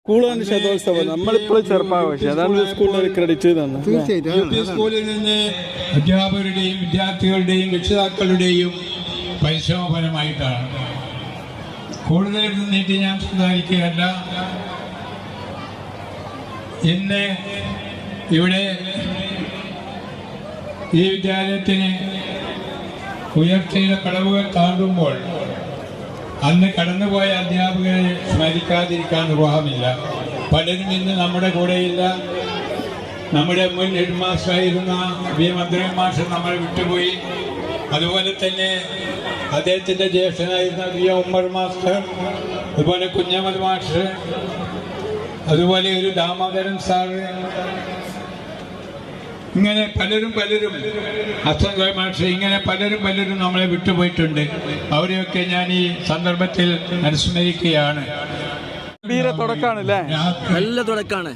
സ്കൂളിന്റെ ശതോത്സവം നമ്മളിപ്പോൾ ചെറുപ്പാഘോഷം അതാണ് സ്കൂളിന് ഒരു ക്രെഡിറ്റ് തന്നെ. സ്കൂളിൽ നിന്ന് അധ്യാപകരുടെയും വിദ്യാർത്ഥികളുടെയും രക്ഷിതാക്കളുടെയും പരിശ്രമപരമായിട്ടാണ്. കൂടുതൽ നീട്ടി ഞാൻ സംസാരിക്കുകയല്ല. ഇന്ന് ഇവിടെ ഈ വിദ്യാലയത്തിന് ഉയർച്ചയുടെ കടവുകൾ താണ്ടുമ്പോൾ അന്ന് കടന്നുപോയ അധ്യാപകരെ സ്മരിക്കാതിരിക്കാൻ നിർവാഹമില്ല. പലരും ഇന്ന് നമ്മുടെ കൂടെയില്ല. നമ്മുടെ മുൻ ഹെഡ് മാസ്റ്ററായിരുന്ന വി മന്ത്രി മാസ്റ്റർ നമ്മൾ വിട്ടുപോയി. അതുപോലെ തന്നെ അദ്ദേഹത്തിൻ്റെ ജ്യേഷ്ഠനായിരുന്ന വി ഉമ്മർ മാസ്റ്റർ, അതുപോലെ കുഞ്ഞമ്മദ് മാസ്റ്റർ, അതുപോലെ ഒരു ദാമോദരൻ സാറ്, ഇങ്ങനെ പലരും ഹസൻ മാസ്റ്റർ, ഇങ്ങനെ പലരും നമ്മളെ വിട്ടുപോയിട്ടുണ്ട്. അവരെയൊക്കെ ഞാൻ ഈ സന്ദർഭത്തിൽ അനുസ്മരിക്കുകയാണ്. നല്ല തുടക്കാണ്.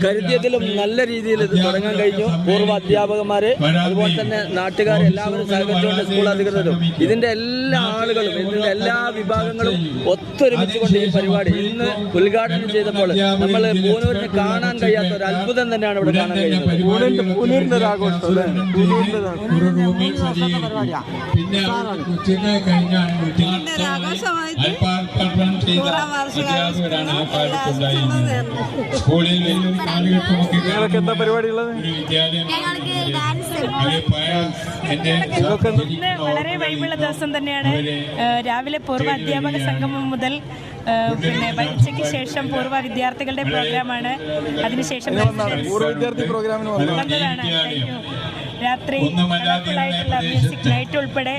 കരുതിയതിലും നല്ല രീതിയിൽ ഇത് തുടങ്ങാൻ കഴിഞ്ഞു. പൂർവ്വ അധ്യാപകന്മാര് അതുപോലെ തന്നെ നാട്ടുകാർ എല്ലാവരും സഹകരിച്ചുകൊണ്ട് സ്കൂൾ അധികൃതരും ഇതിന്റെ എല്ലാ ആളുകളും ഇതിന്റെ എല്ലാ വിഭാഗങ്ങളും ഒത്തൊരുമിച്ചുകൊണ്ട് ഈ പരിപാടി ഇന്ന് ഉദ്ഘാടനം ചെയ്തപ്പോൾ നമ്മൾ പൂനൂരിന് കാണാൻ കഴിയാത്ത ഒരു അത്ഭുതം തന്നെയാണ് ഇവിടെ കാണാൻ കഴിയുന്നത്. അധ്യാപകരാണ് ആ കാലത്തുണ്ടായിരുന്നത്. സ്കൂളിൽ വലിയൊരു കാലഘട്ടമൊക്കെ വളരെ വൈബുള്ള ദിവസം തന്നെയാണ്. രാവിലെ പൂർവ്വ അധ്യാപക സംഗമം മുതൽ പിന്നെ ഉച്ചയ്ക്ക് ശേഷം പൂർവ്വ വിദ്യാർത്ഥികളുടെ പ്രോഗ്രാമാണ്. അതിനുശേഷം രാത്രി മ്യൂസിക് നൈറ്റ് ഉൾപ്പെടെ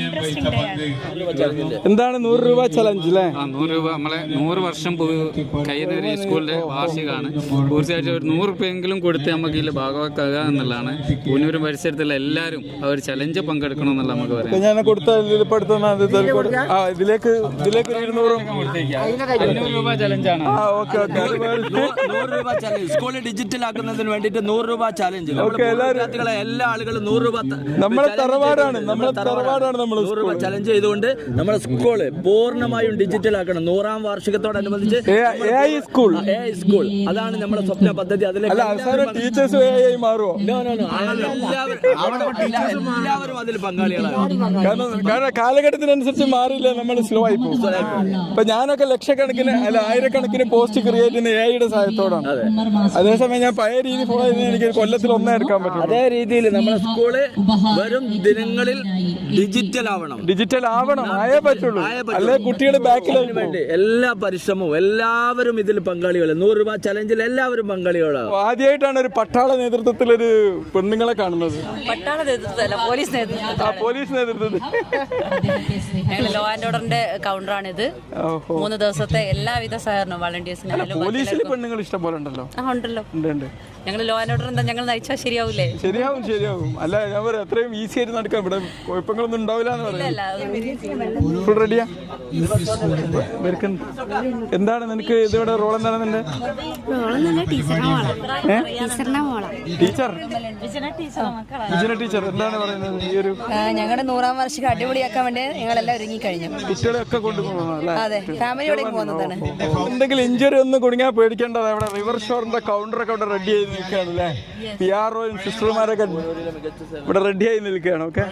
ഇൻട്രസ്റ്റിംഗ് ഡേ ആണ്. എന്താണ് 100 രൂപ ചലഞ്ച് അല്ലേ? 100 രൂപ നമ്മളെ 100 വർഷം കയ്യേറി സ്കൂളിന്റെ വാർഷികമാണ്. തീർച്ചയായിട്ടും ഒരു 100 രൂപയെങ്കിലും കൊടുത്ത് നമുക്ക് ഇതിൽ ഭാഗമാക്കുക എന്നുള്ളതാണ്. പൂനൂരും പരിസരത്തുള്ള എല്ലാവരും അവർ ചലഞ്ച് പങ്കെടുക്കണം എന്നുള്ള നമുക്ക് പറയാം. ഞാൻ കൊടുത്ത ഇതിലേക്ക് 200 രൂപ ചലഞ്ചാണ്. 100 രൂപ ചലഞ്ച് സ്കൂളിൽ ഡിജിറ്റൽ ആക്കുന്നതിന് വേണ്ടിയിട്ട് 100 രൂപ ചലഞ്ച്. വിദ്യാർത്ഥികളെ എല്ലാ ആളുകളും 100 രൂപ ചലഞ്ച് ചെയ്തുകൊണ്ട് നമ്മുടെ സ്കൂള് പൂർണ്ണമായും ഡിജിറ്റൽ ആക്കണം. 100ാം വാർഷികത്തോടനുബന്ധിച്ച് സ്കൂൾ അതാണ് നമ്മുടെ സ്വപ്ന പദ്ധതി. എല്ലാവരും അതിൽ പങ്കാളികളാണ്. കാലഘട്ടത്തിനനുസരിച്ച് മാറില്ല, നമ്മൾ സ്ലോ ആയി പോകും. ഇപ്പൊ ഞാനൊക്കെ ലക്ഷക്കണക്കിന് ആയിരക്കണക്കിന് പോസ്റ്റ് ക്രിയേറ്റ് ചെയ്യുന്ന AI-യുടെ സഹായത്തോടാണ്. അതേസമയം ഞാൻ പഴയ രീതി ഫോളോ ചെയ്യുന്ന എനിക്ക് കൊല്ലത്തിൽ ഒന്നേ എടുക്കാൻ പറ്റും. അതേ രീതിയിൽ നമ്മുടെ സ്കൂള് വരും ദിനങ്ങളിൽ ഡിജിറ്റൽ ആവണം ആയേ പറ്റുള്ളൂ. അല്ലെ കുട്ടികളുടെ ബാക്കിലേക്ക് വേണ്ടി എല്ലാ പരിശ്രമവും എല്ലാവരും ഇതിൽ പങ്കാളികൾ. 100 രൂപ ചലഞ്ചിൽ എല്ലാവരും പങ്കാളികളാണ്. ആദ്യമായിട്ടാണ് ഒരു പട്ടാള നേതൃത്വത്തിൽ ഒരു പെണ്ണുങ്ങളെ കാണുന്നത്. പട്ടാള നേതൃത്വമല്ല, പോലീസ് നേതൃത്വത്തിൽ ലോ ആൻഡ് ഓർഡറിന്റെ കൗണ്ടറാണിത്. 3 ദിവസത്തെ എല്ലാവിധ സഹകരണവും വളണ്ടിയേഴ്സിന്. പോലീസിൽ പെണ്ണുങ്ങൾ ഇഷ്ടം പോലെ ഉണ്ടല്ലോ. ഉണ്ടല്ലോ. ഞങ്ങൾ ലോ ആൻഡ് ഓർഡർ എന്താ ഞങ്ങൾ നയിച്ചാൽ ശരിയാവൂലേ? ശരിയാവും. അല്ല ഞാൻ പറയാം, അത്രയും ഈസി ആയിട്ട് നടക്കാം. ഇവിടെ കുഴപ്പങ്ങളൊന്നും ഉണ്ടാവില്ല എന്ന് പറയാം. ഫുൾ റെഡിയാ? എന്താണ് നിനക്ക് ഇതിവിടെ റോൾ? എന്താണ് നിന്റെ ടീച്ചർ എന്താണ് പറയുന്നത്? ഈ ഒരു ഞങ്ങളുടെ 100ാം വാർഷികം അടിപൊളിയാക്കാൻ വേണ്ടി ഞങ്ങളെല്ലാം ഒരുങ്ങിക്കഴിഞ്ഞു. കുട്ടികളെയൊക്കെ കൊണ്ടുപോകുന്നതല്ലേ? അതെ, ഫാമിലിയോടേക്ക് പോകുന്നതാണ്. എന്തെങ്കിലും ഇഞ്ചുറി ഒന്നും കുടുങ്ങാൻ പേടിക്കേണ്ടത്. അവിടെ റിവർ ഷോറിന്റെ കൗണ്ടറൊക്കെ അവിടെ റെഡി ആയി നിൽക്കുകയാണല്ലേ? PROയും സിസ്റ്റർമാരൊക്കെ ഇവിടെ റെഡി ആയി നിൽക്കുകയാണ്. ഓക്കെ,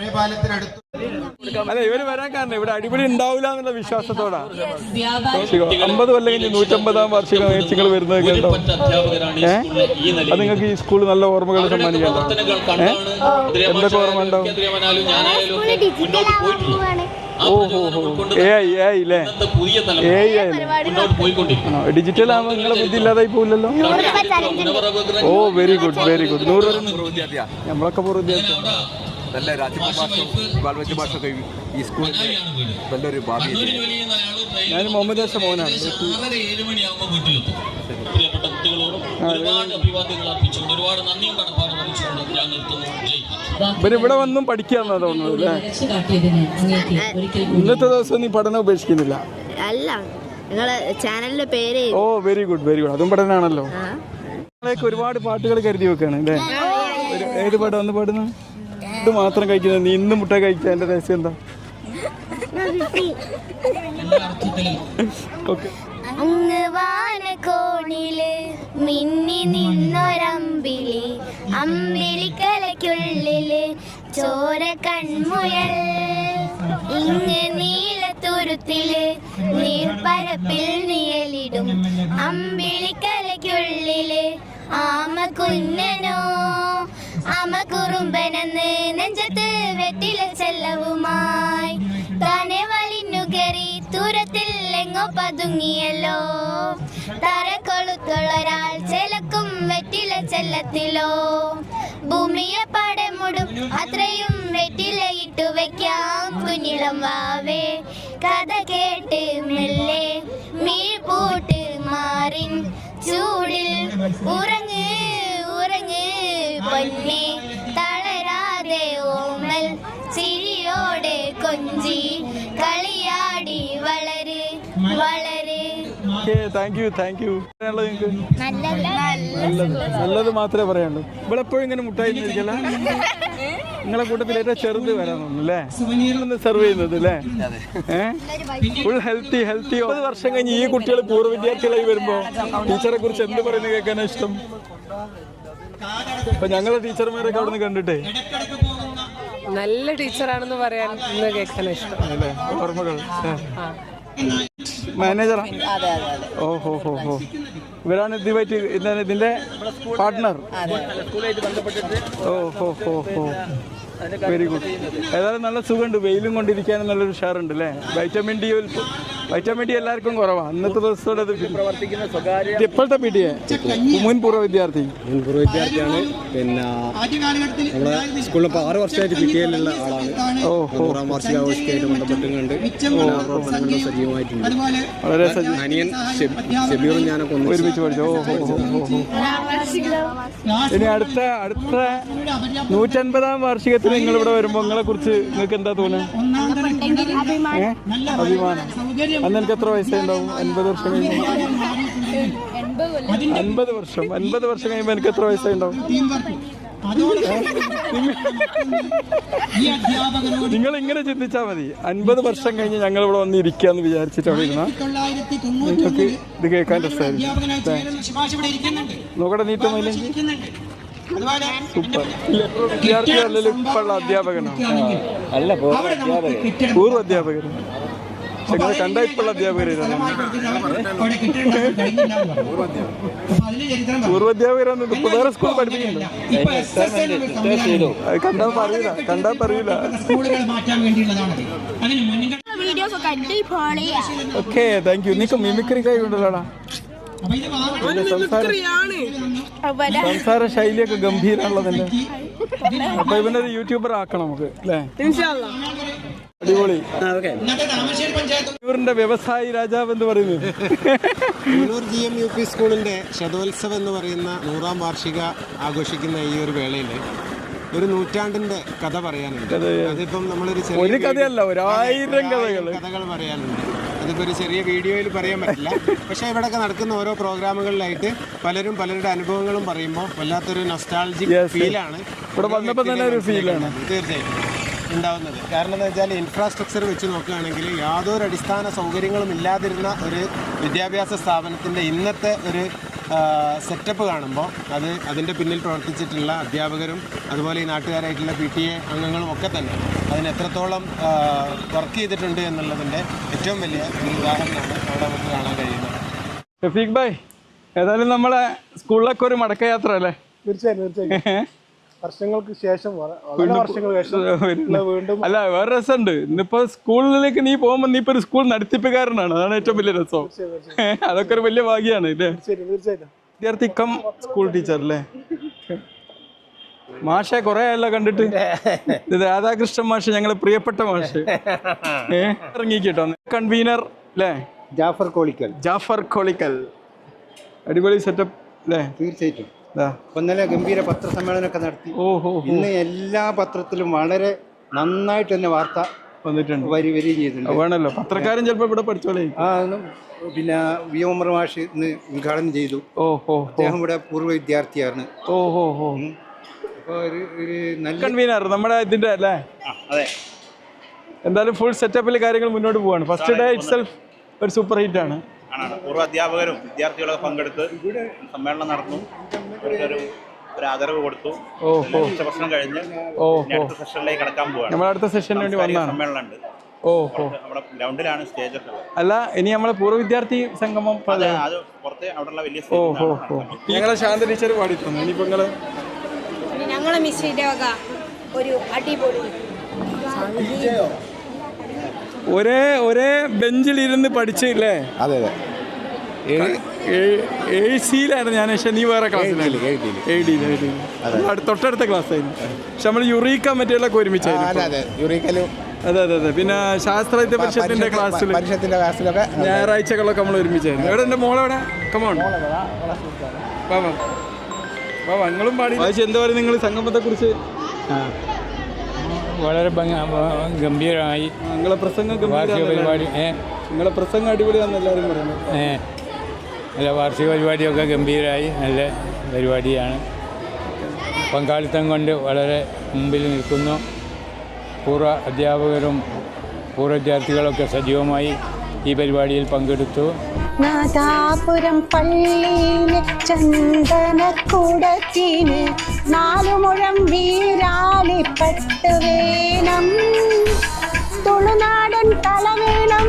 അല്ല ഇവര് വരാൻ കാരണം ഇവിടെ അടിപൊളി ഉണ്ടാവില്ല എന്നുള്ള വിശ്വാസത്തോടാണ്. 50 കൊല്ലം കഴിഞ്ഞ് 150ാം വാർഷികം നിങ്ങൾ വരുന്നത് കേട്ടോ. അത് നിങ്ങൾക്ക് ഈ സ്കൂൾ നല്ല ഓർമ്മകൾ സമ്മാനിക്കല്ലോ. എന്തൊക്കെ ഓർമ്മ ഉണ്ടാവും? ഡിജിറ്റൽ ആകുമ്പോൾ നിങ്ങളെ ബുദ്ധി ഇല്ലാതായി പോവില്ലല്ലോ. ഓ വെരി ഗുഡ്. 100 നമ്മളൊക്കെ പൂർവ്വ വിദ്യാർത്ഥി. നല്ല ഭാഷയൊക്കെ ഈ സ്കൂളിൽ നല്ലൊരു ഭാവി. ഞാൻ മുഹമ്മദ് ഹാഷ മോനാണ്. ഇവിടെ വന്നും പഠിക്കാന്നാ തോന്നുന്നത് അല്ലേ? ഇന്നത്തെ ദിവസം നീ പഠനം ഉപേക്ഷിക്കുന്നില്ല? അല്ല, നിങ്ങളെ ചാനലിന്റെ പേര്. ഓ വെരി ഗുഡ്. അതും പഠനമാണല്ലോ. ഒരുപാട് പാട്ടുകൾ കരുതി വെക്കാണ് അല്ലേ? ഏത് പാട്ടാ ഒന്ന് പാടുന്നത്? ഇത് മാത്രം കഴിക്കുന്നത് നീ ഇന്ന് മുട്ട കഴിച്ച എന്റെ രഹസ്യം എന്താ? ഓക്കെ. അങ്ങ് വാനക്കോണില് മിന്നി നിന്നൊരമ്പിളി, അമ്പിളിക്കലയ്ക്കുള്ളില് ചോര കൺമുയൽ. ഇങ്ങ് നീലത്തുരുത്തില് നീർപ്പരപ്പിൽ നിഴലിടും, അമ്പിളിക്കലയ്ക്കുള്ളില് ആമ കുഞ്ഞനോ ആമ കുറുമ്പനെന്ന് നെഞ്ചത്ത് വെറ്റില ചെല്ലവുമായി താനെ വലിഞ്ഞു കയറി ദൂരത്തിൽ എങ്ങോ പതുങ്ങിയല്ലോ. തറക്കൊളുത്തുള്ളൊരാൾ ചെലക്കും വെറ്റില ചെല്ലത്തിലോ. ഭൂമിയെ പടമുടും അത്രയും വെറ്റിലയിട്ടു വെക്കാം കുഞ്ഞിളം വാവേ. കഥ കേട്ട് മെല്ലെ മീഴ്പൂട്ട് മാറിൻ ചൂടിൽ ഉറങ്ങ് ഉറങ്ങ് പൊന്നെ. തളരാതെ ഓമൽ ചിരിയോടെ കൊഞ്ചി കളിയാടി വളര് വളര്. Thank you. നല്ലത് മാത്രമേ പറയാനുള്ളൂ. ഇവിടെ എപ്പോഴും ഇങ്ങനെ മുട്ടായി ഇരിക്കല്ല. നിങ്ങളെ കൂട്ടത്തിൽ ഏറ്റവും ചെറുത് വരാനൊന്നുമല്ലേ സെർവ് ചെയ്യുന്നത് അല്ലേ? Full healthy. 10 വർഷം കഴിഞ്ഞ് ഈ കുട്ടികൾ പൂർവ്വ വിദ്യാർത്ഥികളായി വരുമ്പോ ടീച്ചറെ കുറിച്ച് എന്ത് പറയുന്നത് കേൾക്കാനാ ഇഷ്ടം? അപ്പൊ ഞങ്ങളെ ടീച്ചർമാരൊക്കെ അവിടെ നിന്ന് കണ്ടിട്ടേ നല്ല ടീച്ചറാണെന്ന് പറയാൻ കേൾക്കാൻ ഇഷ്ടം. അല്ലേ? ഓർമ്മകൾ. മാനേജറാ? ഓഹോ. ഇവരാണ് ഇതുമായിട്ട് ഇതിന്റെ പാർട്ട്ണർ. ഓഹോ. Very good. ഏതായാലും നല്ല സുഖമുണ്ട്. വെയിലും കൊണ്ടിരിക്കാനും നല്ലൊരു ഉഷാറുണ്ട് അല്ലേ? വൈറ്റമിൻ ഡി എല്ലാവർക്കും കുറവാണ്. ഇന്നത്തെ ദിവസത്തോടെ ഇപ്പോഴത്തെ പി ടി എ മുൻ പൂർവ്വ വിദ്യാർത്ഥിയാണ്. പിന്നെ നമ്മളെ സ്കൂളിൽ 6 വർഷമായിട്ട് പി ടി എല്ലുള്ള ആളാണ്. 100-ാം വാർഷികാഘോഷമായിട്ട് ബന്ധപ്പെട്ടുകൊണ്ട് സജീവമായിട്ടുണ്ട്. വളരെ അനിയൻ ഷബീറും ഞാനൊക്കെ ഒരുമിച്ച് പഠിച്ചു. ഇനി അടുത്ത 150-ാം വാർഷികത്തിൽ നിങ്ങൾ ഇവിടെ വരുമ്പോൾ നിങ്ങളെ കുറിച്ച് നിങ്ങൾക്ക് എന്താ തോന്നുന്നത്? അഭിമാനം. അന്ന് എനിക്ക് എത്ര വയസ്സുണ്ടാവും? 50 വർഷം കഴിയുമ്പോൾ 50 വർഷം കഴിയുമ്പോൾ എനിക്ക് എത്ര വയസ്സുണ്ടാവും? നിങ്ങൾ ഇങ്ങനെ ചിന്തിച്ചാൽ മതി. 50 വർഷം കഴിഞ്ഞ് ഞങ്ങൾ ഇവിടെ വന്ന് ഇരിക്കാന്ന് വിചാരിച്ചിട്ടാണ് ഇരുന്ന നിങ്ങൾക്ക് ഇത് കേൾക്കാൻ രസമായിരിക്കും. നോക്കട്ടെ നീട്ടമില്ലെങ്കിൽ സൂപ്പർ. വിദ്യാർത്ഥി അല്ലല്ലോ ഇപ്പോഴുള്ള അധ്യാപകനോ? അല്ല, പൂർവ്വ അധ്യാപകൻ. നിങ്ങൾ കണ്ട ഇപ്പോഴുള്ള അധ്യാപകരാണ്. പൂർവ്വ അധ്യാപകരാണ്. ഇപ്പൊ വേറെ സ്കൂൾ പഠിപ്പിക്കുന്നുണ്ട്. കണ്ടാ പറയൂല. Okay, thank you. നിനക്ക് മിമിക്രി കൈ ഉണ്ടല്ലോടാ. സംസാര ശൈലിയൊക്കെ ഗംഭീരാണല്ലോ. അപ്പൊ ഇവനൊരു യൂട്യൂബർ ആക്കണം നമുക്ക് അല്ലേ? അടിപൊളി. ൂരിന്റെ വ്യവസായി രാജാവ് എന്ന് പറയുന്നത് GMUP സ്കൂളിന്റെ ശതോത്സവം എന്ന് പറയുന്ന 100-ാം വാർഷിക ആഘോഷിക്കുന്ന ഈ ഒരു വേളയിൽ ഒരു നൂറ്റാണ്ടിന്റെ കഥ പറയാനുണ്ട്. അതിപ്പം നമ്മളൊരു ഒരു കഥയല്ല, 1000 കഥകൾ പറയാനുണ്ട്. അതിപ്പോൾ ഒരു ചെറിയ വീഡിയോയിൽ പറയാൻ പറ്റില്ല. പക്ഷേ ഇവിടെയൊക്കെ നടക്കുന്ന ഓരോ പ്രോഗ്രാമുകളിലായിട്ട് പലരും പലരുടെ അനുഭവങ്ങളും പറയുമ്പോൾ വല്ലാത്തൊരു നൊസ്റ്റാൾജിക് ഫീലാണ് ഇവിടെ വന്നപ്പോൾ തന്നെ ഒരു ഫീലാണ് തീർച്ചയായിട്ടും ഉണ്ടാവുന്നത്. കാരണം എന്താ വെച്ചാൽ ഇൻഫ്രാസ്ട്രക്ചർ വെച്ച് നോക്കുകയാണെങ്കിൽ യാതൊരു അടിസ്ഥാന സൗകര്യങ്ങളും ഇല്ലാതിരുന്ന ഒരു വിദ്യാഭ്യാസ സ്ഥാപനത്തിൻ്റെ ഇന്നത്തെ ഒരു സെറ്റപ്പ് കാണുമ്പോൾ അതിൻ്റെ പിന്നിൽ പ്രവർത്തിച്ചിട്ടുള്ള അധ്യാപകരും അതുപോലെ ഈ നാട്ടുകാരായിട്ടുള്ള PTA അംഗങ്ങളും ഒക്കെ തന്നെ അതിന് എത്രത്തോളം വർക്ക് ചെയ്തിട്ടുണ്ട് എന്നുള്ളതിൻ്റെ ഏറ്റവും വലിയ ഒരു ഉദാഹരണമാണ് അവിടെ നമുക്ക് കാണാൻ കഴിയുന്നത്. റഫീഖ് ഭായ്, ഏതായാലും നമ്മളെ സ്കൂളിലൊക്കെ ഒരു മടക്കയാത്ര അല്ലേ? തീർച്ചയായും വർഷങ്ങൾക്ക് ശേഷം അല്ല, വേറെ രസമുണ്ട്. ഇന്നിപ്പോ സ്കൂളിലേക്ക് നീ പോകുമ്പോ നീ ഇപ്പൊ ഒരു സ്കൂൾ നടത്തിപ്പുകാരനാണ്. അതാണ് ഏറ്റവും വലിയ രസം. അതൊക്കെ ഒരു വലിയ ഭാഗ്യമാണ് ഇല്ലേ? വിദ്യാർത്ഥി കം സ്കൂൾ ടീച്ചർ അല്ലേ? മാഷെ കൊറേ ആയല്ലോ കണ്ടിട്ട്. ഇത് രാധാകൃഷ്ണൻ മാഷ്, ഞങ്ങളെ പ്രിയപ്പെട്ട മാഷ്. ഇറങ്ങിക്കട്ടോ കൺവീനർ അല്ലേ? ജാഫർ കോളിക്കൽ. അടിപൊളി സെറ്റപ്പ് അല്ലേ? തീർച്ചയായിട്ടും. ഇന്നലെ ഗംഭീര പത്രസമ്മേളനമൊക്കെ നടത്തി. ഇന്ന് എല്ലാ പത്രത്തിലും വളരെ നന്നായിട്ട് തന്നെ വാർത്ത വന്നിട്ടുണ്ട്, വരികയും ചെയ്തിട്ടുണ്ട്. വേണല്ലോ, പത്രക്കാരൻ ചിലപ്പോൾ ഇവിടെ പഠിച്ചോളേ. പിന്നെ വി ഉമർ മാഷ് ഇന്ന് ഉദ്ഘാടനം ചെയ്തു. അദ്ദേഹം ഇവിടെ പൂർവ്വ വിദ്യാർത്ഥിയാണ്. കൺവീനർ നമ്മുടെ ഇതിന്റെ അല്ലേ? അതെ. എന്തായാലും ഫുൾ സെറ്റപ്പിൽ കാര്യങ്ങൾ മുന്നോട്ട് പോവാണ്. ഫസ്റ്റ് ഡേ ഇറ്റ് സെൽഫ് ഒരു സൂപ്പർ ഹിറ്റ് ആണ്. പൂർവ്വ അധ്യാപകരും വിദ്യാർത്ഥികളൊക്കെ പങ്കെടുത്ത് സമ്മേളനം നടന്നു. ഒരു ആദരവ് കൊടുത്തു. പ്രശ്നം കഴിഞ്ഞ് അടുത്ത സെഷനിലേക്ക് കടക്കാൻ പോവാണ്. നമ്മൾ അടുത്ത സെഷന് വേണ്ടി വന്നതാണ്. സമ്മേളനം ഉണ്ട്. നമ്മുടെ ഗ്രൗണ്ടിലാണ് സ്റ്റേജ് ഒക്കെ. അല്ല, ഇനി നമ്മളെ പൂർവ്വ വിദ്യാർത്ഥി സംഗമം അത് പുറത്തെ അവിടെയുള്ള വലിയ ഞങ്ങളെ ശാന്ത ടീച്ചർ പാടി തന്നു. ഇനിയിപ്പോ ഞങ്ങളെ മിസ്സിന്റെ വക ഒരു അടിപൊളി ഒരേ ബെഞ്ചിലിരുന്ന് പഠിച്ചില്ലേ? അതെ അതെ. AC-ലാണ് ഞാൻ. പക്ഷെ നീ വേറെ ക്ലാസ്സിലാണ്. തൊട്ടടുത്ത ക്ലാസ്സായിരുന്നു. പക്ഷെ നമ്മൾ യുറീക്ക മറ്റുള്ളൊക്കെ ഒരുമിച്ചായിരുന്നു. അതെ അതെ അതെ. പിന്നെ ശാസ്ത്രാഹിത്യ പരിഷത്തിന്റെ ക്ലാസ്സിലൊക്കെ ഞായറാഴ്ചകളൊക്കെ നമ്മൾ ഒരുമിച്ചായിരുന്നു. എവിടെ എൻ്റെ മോളെവിടെ? കമോൺ ബാബാ ബാബാ, നിങ്ങളും പാടി. എന്താ പറയുക നിങ്ങൾ സംഗമത്തെ കുറിച്ച്? വളരെ ഗംഭീരമായി. നിങ്ങളെ പ്രസംഗം പരിപാടി, നിങ്ങളെ പ്രസംഗം അടിപൊളിയാണെന്ന് എല്ലാവരും പറയുന്നത്. നല്ല വാർഷിക പരിപാടിയൊക്കെ ഗംഭീരമായി. നല്ല പരിപാടിയാണ്. പങ്കാളിത്തം കൊണ്ട് വളരെ മുമ്പിൽ നിൽക്കുന്നു. പൂർവ്വ അധ്യാപകരും പൂർവ്വ വിദ്യാർത്ഥികളൊക്കെ സജീവമായി ഈ പരിപാടിയിൽ പങ്കെടുത്തു. നാദാപുരം പള്ളിയിലെ ചന്ദനക്കുടത്തിന് 4 മുഴം വീരാളിപ്പട്ട് വേണം. തുളുനാടൻ തല വേണം,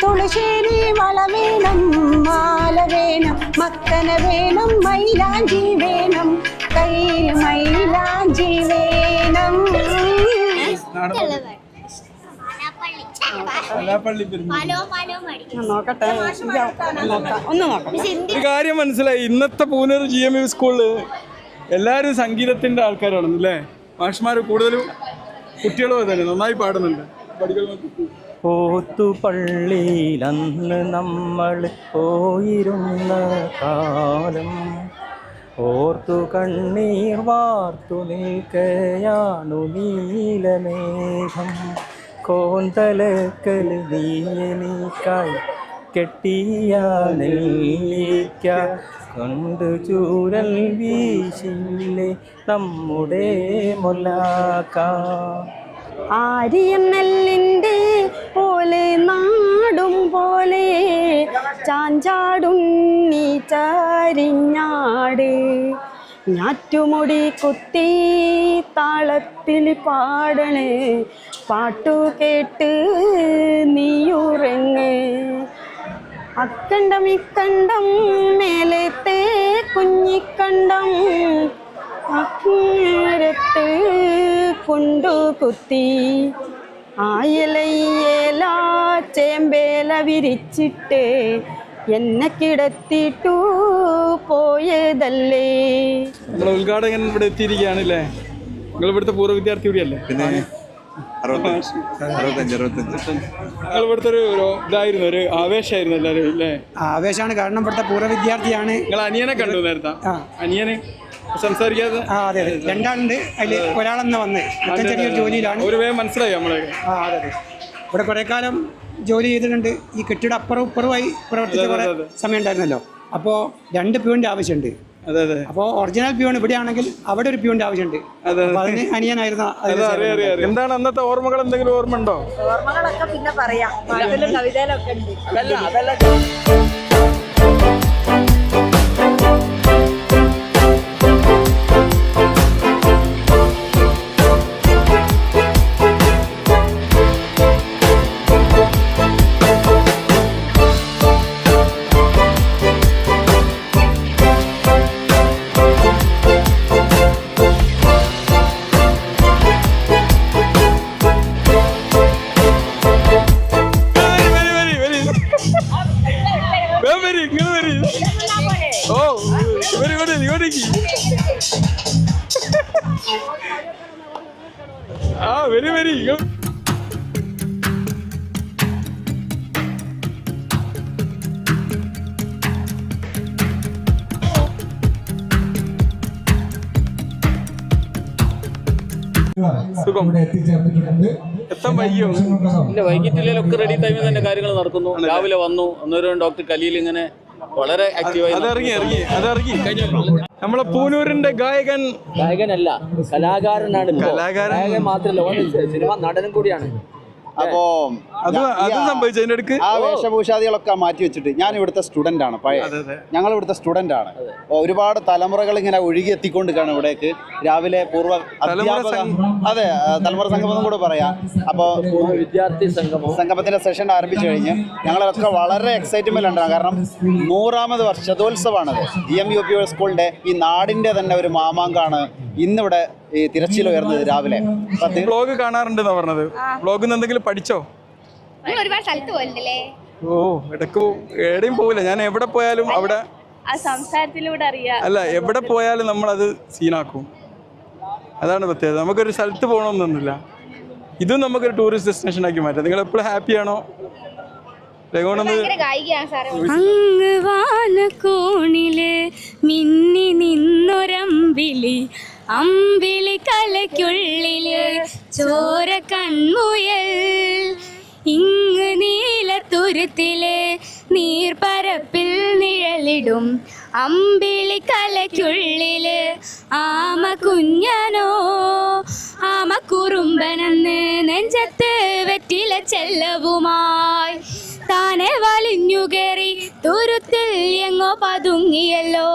തുളശ്ശേരി വള വേണം, മാല വേണം, മക്കന വേണം, മൈലാഞ്ചി വേണം, കയ്യിൽ മൈലാഞ്ചി വേണം. ഒരു കാര്യം മനസ്സിലായി, ഇന്നത്തെ പൂനൂർ GMU സ്കൂളില് എല്ലാവരും സംഗീതത്തിന്റെ ആൾക്കാരാണെന്നല്ലേ? മാഷ്മാർ കൂടുതലും കുട്ടികളും അതന്നെ നന്നായി പാടുന്നുണ്ട്. ഓത്തുപള്ളിയിലന്ന് നമ്മൾ പോയിരുന്ന കാലം ഓർത്തു കണ്ണീർ വാർത്തു നിൽക്കയാണു നീലമേഘം. കോന്തലക്കൽ നീയനിക്കായി കെട്ടിയ നെല്ലിക്ക കണ്ടു ചൂരൽ വീശില്ലേ നമ്മുടെ മൊല്ലാക്ക. ആരിയം നെല്ലിൻ്റെ പോലെ നാടും പോലെ ചാഞ്ചാടുണ്ണി ചാരിഞ്ഞാട്. ഞാറ്റുമുടി കുത്തി താളത്തിൽ പാടണേ പാട്ടു കേട്ട് നീയുറങ്ങ്. അക്കണ്ടം ഇക്കണ്ടം മേലത്തെ കുഞ്ഞിക്കണ്ടം അക്കരത്ത് കൊണ്ടു കുത്തി. ആയലയ്യേല ചേമ്പേല വിരിച്ചിട്ട് എന്നെ കിടത്തിട്ടു പോയതല്ലേ. നമ്മളെ ഉദ്ഘാടകൻ ഇവിടെ എത്തിയിരിക്കുകയാണല്ലേ? നിങ്ങൾ ഇവിടുത്തെ പൂർവ്വ വിദ്യാർത്ഥി കൂടിയല്ലേ? പിന്നെ 65 നിങ്ങൾ ഇവിടുത്തെ ഒരു ഇതായിരുന്നു, ഒരു ആവേശമായിരുന്നു എല്ലാവരും അല്ലേ? ആവേശമാണ്, കാരണം ഇവിടുത്തെ പൂർവ്വ വിദ്യാർത്ഥിയാണ്. നിങ്ങൾ അനിയനെ കണ്ടു നേരത്തെ? അനിയന് സംസാരിക്കാതെ? അതെ അതെ, 2 ആളുണ്ട്. അതിൽ ഒരാളെന്ന് വന്ന് ചെറിയൊരു ജോലിയിലാണ്. ഒരു വേഗം മനസ്സിലായി നമ്മളെ. അതെ അതെ. ഇവിടെ കുറെ കാലം ജോലി ചെയ്തിട്ടുണ്ട്. ഈ കെട്ടിട അപ്പുറവും ഇപ്പുറമായി പ്രവർത്തിച്ച കുറെ സമയം ഉണ്ടായിരുന്നല്ലോ. അപ്പോൾ 2 പ്യൂണിൻ്റെ ആവശ്യമുണ്ട്. അതെ അതെ. അപ്പോൾ ഒറിജിനൽ പ്യൂൺ ഇവിടെ ആണെങ്കിൽ അവിടെ ഒരു പ്യൂണിൻ്റെ ആവശ്യമുണ്ട്. അതിന് അനിയനായിരുന്നു. എന്താണ് അന്നത്തെ ഓർമ്മകൾ? എന്തെങ്കിലും ഓർമ്മ ഉണ്ടോ? ഓർമ്മകളൊക്കെ പിന്നെ പറയാം. കവിതയിലൊക്കെ ഉണ്ട്. വെരി വെരി എത്താൻ വൈകിയോ? ഇല്ല, വൈകിട്ടില്ലൊക്കെ റെഡി ടൈമിൽ തന്നെ കാര്യങ്ങൾ നടക്കുന്നു. രാവിലെ വന്നു, അന്നേരം ഡോക്ടർ കലീൽ ഇങ്ങനെ വളരെ ആക്റ്റീവായി അതറിഞ്ഞി നമ്മളെ പൂനൂരിന്റെ ഗായകനല്ല, കലാകാരനാണ്. കലാകാരൻ മാത്രമല്ല, സിനിമ നടനും കൂടിയാണ്. അപ്പോ ആ വേഷഭൂഷാദികളൊക്കെ മാറ്റി വെച്ചിട്ട് ഞാൻ ഇവിടുത്തെ സ്റ്റുഡൻ്റ് ആണ്. പഴയ ഞങ്ങൾ ഇവിടുത്തെ സ്റ്റുഡൻ്റ് ആണ്. ഒരുപാട് തലമുറകൾ ഇങ്ങനെ ഒഴുകി എത്തിക്കൊണ്ടിരിക്കുകയാണ് ഇവിടേക്ക്. രാവിലെ പൂർവ്വ അധ്യാപക അതെ തലമുറ സംഗമം എന്ന് കൂടെ പറയാം. അപ്പോൾ വിദ്യാർത്ഥി സംഗമത്തിന്റെ സെഷൻ ആരംഭിച്ചു കഴിഞ്ഞ് ഞങ്ങളൊക്കെ വളരെ എക്സൈറ്റ്മെന്റ് ഉണ്ടാകും. കാരണം 100ാമത് വർഷത്തോത്സവമാണത്. GMUP സ്കൂളിന്റെ ഈ നാടിന്റെ തന്നെ ഒരു മാമാങ്കാണ് ഇന്നിവിടെ ഈ തിരച്ചിൽ ഉയർന്നത്. രാവിലെ വ്ലോഗ് കാണാറുണ്ടെന്നാ പറഞ്ഞത്. വ്ലോഗിൽ നിന്ന് എന്തെങ്കിലും പഠിച്ചോ? ഒരുപാട് സ്ഥലത്ത് പോയില്ലേ? ഓ ഇടയ്ക്ക് എവിടെയും പോവില്ല. ഞാൻ എവിടെ പോയാലും അവിടെ സംസാരത്തിലൂടെ അറിയാം. അല്ല എവിടെ പോയാലും നമ്മളത് സീനാക്കും. അതാണ് പ്രത്യേകത. നമുക്കൊരു സ്ഥലത്ത് പോകണമെന്നൊന്നുമില്ല. ഇതും നമുക്കൊരു ടൂറിസ്റ്റ് ഡെസ്റ്റിനേഷൻ ആക്കി മാറ്റാം. നിങ്ങൾ എപ്പോഴും ഹാപ്പിയാണോ? അങ്ങ് വാനക്കോണില് മിന്നി നിന്നൊരമ്പിളി അമ്പിളി കലയ്ക്കുള്ളില് ചോര കൺമുയൽ ഇങ്ങ് നീലത്തുരുത്തില് നീർപ്പരപ്പിൽ നിഴലിടും അമ്പിളി കലയ്ക്കുള്ളില് ആമ കുഞ്ഞനോ ആമ കുറുമ്പനെന്ന് നെഞ്ചത്ത് വെറ്റില ചെല്ലവുമായി താനെ വലിഞ്ഞു കയറി തുരുത്തിൽ എങ്ങോ പതുങ്ങിയല്ലോ.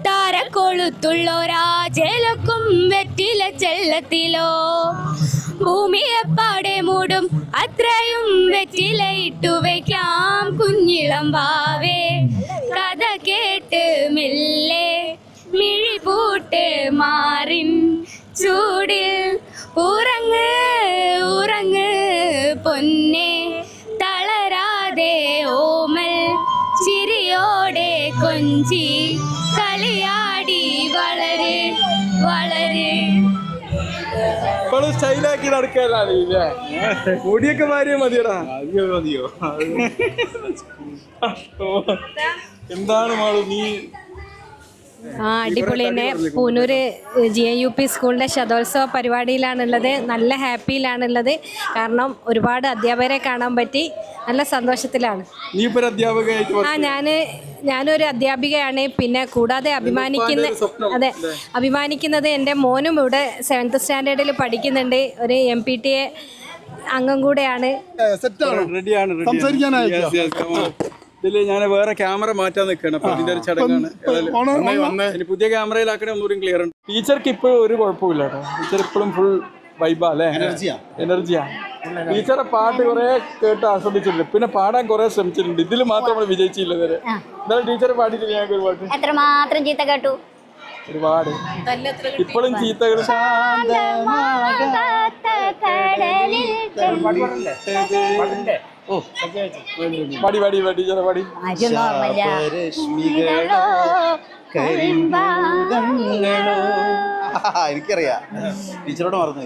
താരക്കൊളുത്തുള്ളൊരാജലക്കും വെറ്റില ചെല്ലത്തിലോ ഭൂമിയെപ്പാടെ മൂടും അത്രയും വെറ്റില ഇട്ടു വയ്ക്കാം കുഞ്ഞിളം വാവേ. കഥ കേട്ട് മെല്ലെ മിഴി പൂട്ട് മാറിൻ ചൂടിൽ ഉറങ്ങ് ഉറങ്ങ് പൊന്നെ തളരാതെ ഓമൽ ചിരിയോടെ കൊഞ്ചി കളിയാടി വളര് വളര്. സ്റ്റൈലാക്കി നടക്കാനാണ് മുടിയൊക്കെ മാറിയാ മതിയടാ. എന്താണ് മാളു നീ? അടിപൊളി തന്നെ. പൂനൂര് GMUP സ്കൂളിൻ്റെ ശതോത്സവ പരിപാടിയിലാണുള്ളത്. നല്ല ഹാപ്പിയിലാണുള്ളത്. കാരണം ഒരുപാട് അധ്യാപകരെ കാണാൻ പറ്റി. നല്ല സന്തോഷത്തിലാണ്. ഞാനൊരു അധ്യാപികയാണ്. പിന്നെ കൂടാതെ അഭിമാനിക്കുന്നത് എൻ്റെ മോനും ഇവിടെ 7th സ്റ്റാൻഡേർഡിൽ പഠിക്കുന്നുണ്ട്. ഒരു MPTA അംഗം കൂടെയാണ്. ഇതില് ഞാൻ വേറെ ക്യാമറ മാറ്റാൻ നിൽക്കുകയാണ്. അപ്പൊ ഇതിന്റെ ഒരു ചടങ്ങാണ്. ഇനി പുതിയ ക്യാമറയിലാക്കണേ ഒന്നുകൂടി ക്ലിയർ ഉണ്ട്. ടീച്ചർക്ക് ഇപ്പോഴും ഒരു കുഴപ്പമില്ല കേട്ടോ. ടീച്ചർ ഇപ്പോഴും ഫുൾ വൈബാ അല്ലേ? എനർജിയാ. ടീച്ചറെ പാട്ട് കുറെ കേട്ട് ആസ്വദിച്ചിട്ടുണ്ട്. പിന്നെ പാടാൻ കുറെ ശ്രമിച്ചിട്ടുണ്ട്. ഇതിൽ മാത്രം നമ്മൾ വിജയിച്ചില്ല ഇതുവരെ. എന്നാലും ടീച്ചറെ പാടിയിട്ടില്ല ഞങ്ങൾക്ക് ഒരു പാട്ട്. എത്രമാത്രം ചീത്ത കേട്ടു. ഒരുപാട് ഇപ്പോഴും ചീത്തകൾ. പാടി പാടി ടീച്ചറെ പാടി. എനിക്കറിയാം. ടീച്ചറോട് മറന്നു.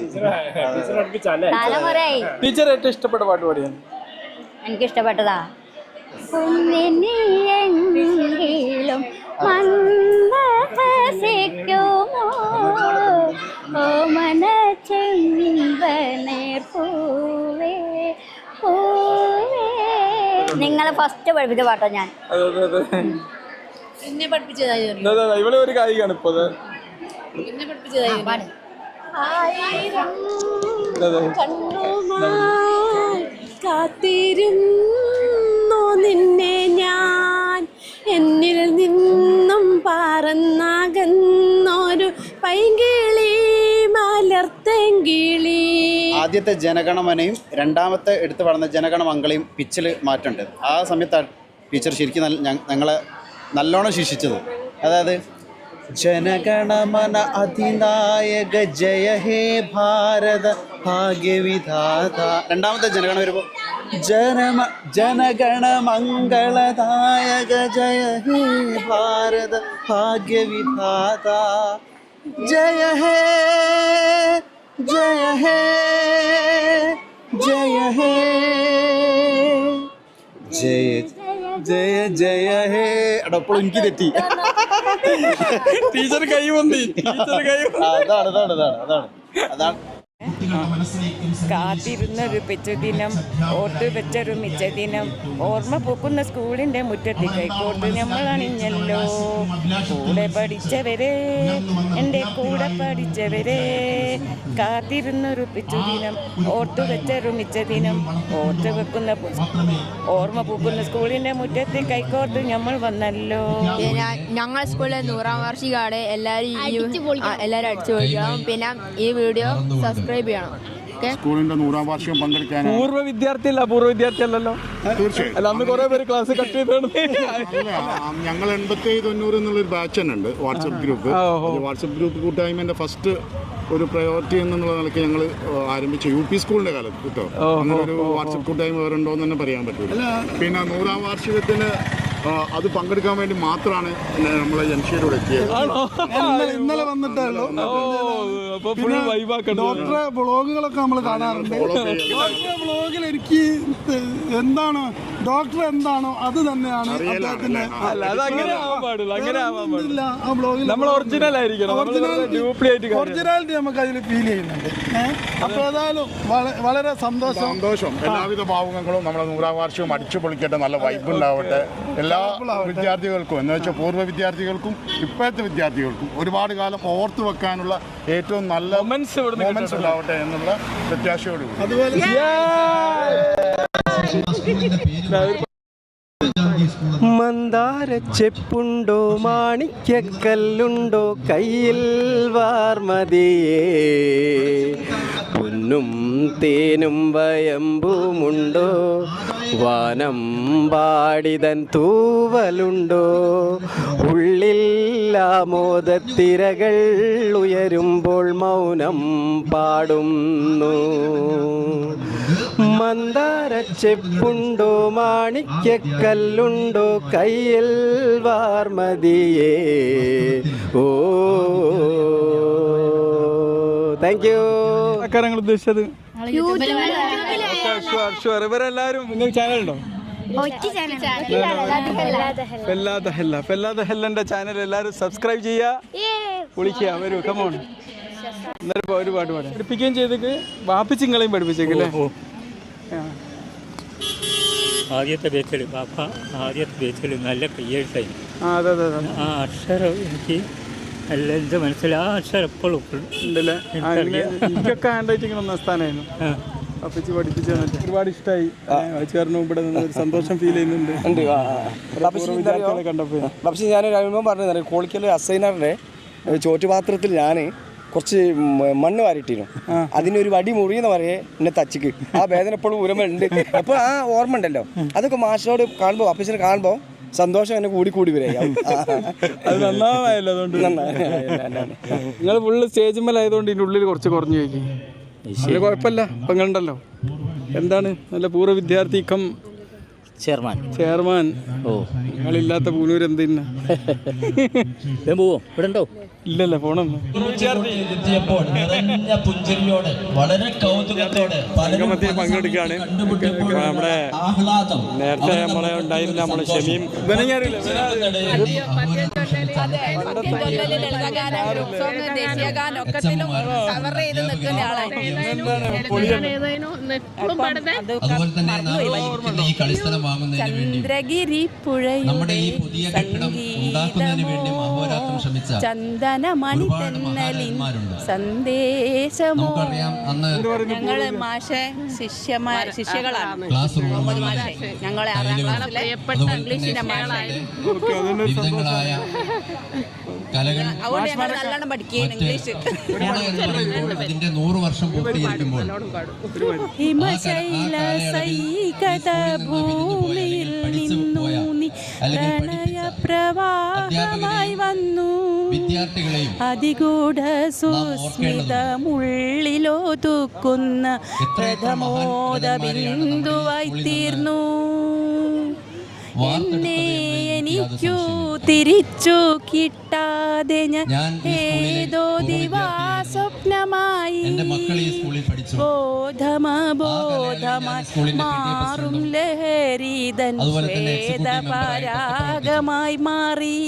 ടീച്ചർ ഏറ്റവും ഇഷ്ടപ്പെട്ട പാട്ട് പാടിയാണ്? എനിക്ക് ഇഷ്ടപ്പെട്ടതാ കുഞ്ഞിനിയെങ്കിലും മന്ദഹസിക്കുമോ ഓമന ചെമ്പനീർ പൂവേ പൂവേ. നിങ്ങളെ ഫസ്റ്റ് പഠിപ്പിച്ച പാട്ടോ ഞാൻ. പിന്നെ പഠിപ്പിച്ചതായി ഇവിടെ ഒരു കായികമാണ് ഇപ്പൊ. പിന്നെ പഠിപ്പിച്ചതായി കാത്തിരുന്നു നിന്നെ ഞാൻ എന്നിൽ നിന്നും പറന്നകന്നൊരു പൈങ്കിളി മലർത്തെങ്കിളി. ആദ്യത്തെ ജനഗണമനയും രണ്ടാമത്തെ എടുത്തു പറഞ്ഞ ജനഗണമംഗളയും പിച്ചിൽ മാറ്റുണ്ട്. ആ സമയത്ത് ടീച്ചർ ശരിക്കും ഞങ്ങളെ നല്ലോണം ശിക്ഷിച്ചത്. അതായത് जनगणमन अधिनायक जय हे भारत भाग्यविधाता. രണ്ടാമത്തെ ജനഗണ വരുമ്പോൾ जनगण मंगलदायक जय हे भारत भाग्यविधाता. जय हे जय हे जय हे जय जय जय हे. അടപ്പോൾ എനിക്ക് തെറ്റി. ടീച്ചർ കൈ വന്നി. അതാണ് കാത്തിരുന്നൊരു പിച്ചുദിനം, ഓർത്തു വെച്ചൊരു മിച്ചദിനം, ഓർമ്മ പൂക്കുന്ന സ്കൂളിന്റെ മുറ്റത്ത് കൈക്കോട്ട് നമ്മൾ അണിഞ്ഞല്ലോ. കൂടെ പഠിച്ചവരെ, എൻ്റെ കൂടെ പഠിച്ചവരെ, കാത്തിരുന്നൊരു പിച്ചുദിനം, ഓർത്തു വെച്ചൊരു മിച്ചദിനം, ഓർത്തു വെക്കുന്ന ഓർമ്മ പൂക്കുന്ന സ്കൂളിന്റെ മുറ്റത്ത് കൈക്കോട്ട് നമ്മൾ വന്നല്ലോ. ഞങ്ങളുടെ സ്കൂളിലെ 100ാം വാർഷികമാണ്. എല്ലാവരും അടിച്ചു പൊളിക്കണം. പിന്നെ ഈ വീഡിയോ സബ്സ്ക്രൈബ് ചെയ്യണം. സ്കൂളിന്റെ 100ാം വാർഷികം പങ്കെടുക്കാൻ പൂർവ്വ വിദ്യാർത്ഥി അല്ലല്ലോ. തീർച്ചയായും അല്ല, അന്ന് കുറെ പേര് ക്ലാസ് കട്ട് ചെയ്താണ്. ഞങ്ങൾ 87-90 എന്നുള്ളൊരു ബാച്ച് തന്നെ ഉണ്ട്, വാട്സപ്പ് ഗ്രൂപ്പ്. വാട്സപ്പ് ഗ്രൂപ്പ് കൂട്ടായ്മന്റെ ഫസ്റ്റ് ഒരു പ്രയോറിറ്റി എന്നുള്ള നിലയ്ക്ക് ഞങ്ങൾ ആരംഭിച്ച UP സ്കൂളിന്റെ കാലത്ത് കേട്ടോ. അങ്ങനെ ഒരു വാട്സപ്പ് കൂട്ടായ്മ വേറുണ്ടോ എന്ന് തന്നെ പറയാൻ പറ്റില്ല. പിന്നെ 100ാം വാർഷികത്തിന് അത് പങ്കെടുക്കാൻ വേണ്ടി മാത്രമാണ് നമ്മളെ ജംഷീരോട് എത്തിയത്. ഇന്നലെ വന്നിട്ടുള്ളൂ. ഡോക്ടറെ ബ്ലോഗുകളൊക്കെ നമ്മൾ കാണാറുണ്ട്. ഡോക്ടറെ ബ്ലോഗിൽ എനിക്ക് എന്താണ് ഡോക്ടർ എന്താണോ അത് തന്നെയാണ് അദ്ദേഹത്തിന്റെ. ആ ബ്ലോഗിൽ ഒറിജിനാലിറ്റി നമുക്ക് അതിൽ ഫീൽ ചെയ്യുന്നുണ്ട്. അപ്പൊ ഏതായാലും വളരെ സന്തോഷം. എല്ലാവിധ ഭാവുകങ്ങളും നമ്മളെ 100ാം വാർഷികം അടിച്ചു പൊളിക്കട്ടെ, നല്ല വൈബ് ഉണ്ടാവട്ടെ. എല്ലാ വിദ്യാർത്ഥികൾക്കും എന്ന് വെച്ചാൽ പൂർവ്വ വിദ്യാർത്ഥികൾക്കും ഇപ്പോഴത്തെ വിദ്യാർത്ഥികൾക്കും ഒരുപാട് കാലം ഓർത്തു വെക്കാനുള്ള ഏറ്റവും നല്ല മൊമെന്റ്സ് ഉണ്ടാവട്ടെ എന്നുള്ള പ്രത്യാശയോടുകൂടി. മന്ദാര ചെപ്പുണ്ടോ മാണിക്യക്കല്ലുണ്ടോ കയ്യിൽ വാർമതിയേ, പൊന്നും തേനും വയമ്പുമുണ്ടോ, വാനം പാടിതൻ തൂവലുണ്ടോ, ഉള്ളിൽ ആമോദത്തിരകൾ ഉയരുമ്പോൾ മൗനം പാടുന്നു. മന്ദാര ചെപ്പുണ്ടോ മാണിക്യക്കല്ലുണ്ടോ കയ്യിൽ വാർമതിയേ. ഓ താങ്ക് യു. ഉദ്ദേശിച്ചത് ഇവരെല്ലാരും ചാനലുണ്ടോ? ഫെല്ലാദ ഹെല്ലന്റെ ചാനൽ എല്ലാവരും സബ്സ്ക്രൈബ് ചെയ്യുക, വിളിക്കുക, വരൂ, കമോൺ. എന്നാലും ഒരു പാട്ട് പാടാം. പഠിപ്പിക്കുകയും ചെയ്തേക്ക്, വാപ്പിച്ചിങ്ങളെയും പഠിപ്പിച്ചേക്കല്ലേ. ആദ്യത്തെ ബേച്ചിൽ നല്ല ക്രിയേറ്റായി. അതെ അതെ അതെ. ആ അക്ഷരം എനിക്ക് എൻ്റെ മനസ്സിൽ ആ അക്ഷരം എപ്പോഴും ഉണ്ടല്ലേ. എനിക്കൊക്കെ ഹാൻഡ് റൈറ്റിംഗ് ഒന്നാം സ്ഥാനമായിരുന്നു. അപ്പച്ചി പഠിപ്പിച്ചു തന്നിട്ട് ഒരുപാട് ഇഷ്ടമായി. കാരണം ഇവിടെ നിന്ന് ഒരു സന്തോഷം ഫീൽ ചെയ്യുന്നുണ്ട് കണ്ടപ്പോൾ. പക്ഷേ ഞാൻ കഴിയുമ്പോൾ പറഞ്ഞു, കോളിക്കൽ അസൈനറിൻ്റെ ചോറ്റുപാത്രത്തിൽ ഞാൻ കുറച്ച് മണ്ണ് വാരിട്ടിരുന്നു. അതിനൊരു വടി മുറിയെന്ന് പറയേ എന്നെ തച്ചിക്ക്. ആ വേദന എപ്പോഴും ഉരമുണ്ട്. അപ്പോൾ ആ ഓർമ്മ ഉണ്ടല്ലോ, അതൊക്കെ മാഷിനോട് കാണുമ്പോൾ അപ്പച്ചനെ കാണുമ്പോൾ സന്തോഷം എന്നെ കൂടി വരികയാവും. അത് നന്നാവായല്ലോ. അതുകൊണ്ട് നിങ്ങൾ ഫുള്ള് സ്റ്റേജിന്മേലായതുകൊണ്ട് ഇതിൻ്റെ ഉള്ളിൽ കുറച്ച് കുറഞ്ഞു വയ്ക്കും. അതിൽ കുഴപ്പമില്ല. ഇപ്പം കണ്ടല്ലോ എന്താണ് നല്ല പൂർവ്വ വിദ്യാർത്ഥി കം ചെയർമാൻ. ഓ, നിങ്ങളില്ലാത്ത പൂനൂർ എന്തിനാ പോവോ? ഇവിടെ ഉണ്ടോ? ഇല്ലല്ല, പോണം. പുഞ്ചിരിയോടെ വളരെ കൗതുകത്തോടെ പങ്കെടുക്കുകയാണ്. നമ്മുടെ നേരത്തെ നമ്മളെ ഉണ്ടായിരുന്ന നമ്മളെ ഷമീം ചന്ദ്രഗിരി പുഴയുടെ ചന്ദനമണി തെന്നലിൻ സന്ദേശമോ. ഞങ്ങള് മാഷെ ശിഷ്യകളാണ്. ഞങ്ങളെ 6ാം ക്ലാസ്സിലെ ഇംഗ്ലീഷിന്റെ മാഷായിരുന്നു. അതുകൊണ്ട് ഞങ്ങൾ നല്ലോണം പഠിക്കുകയും ഇംഗ്ലീഷ്. ഇതിന്റെ 100 വർഷം പൂർത്തീകരിക്കുമ്പോൾ ഹിമശൈല സൈകത ഭൂമിയിൽ നിന്നു നീ പ്രണയപ്രവാഹമായി വന്നു. അതിഗൂഢ സുസ്മിതമുള്ളിലൊതുക്കുന്ന പ്രഥമോദ ബിന്ദുവായി തീർന്നു. എന്നെ എനിക്കു തിരിച്ചു കിട്ടാതെ ഞാൻ ഏതോ ദിവാസ്വപ്നമായി ബോധമായി മാറും ലഹരിതൻ ശ്വേതപരാഗമായി മാറി.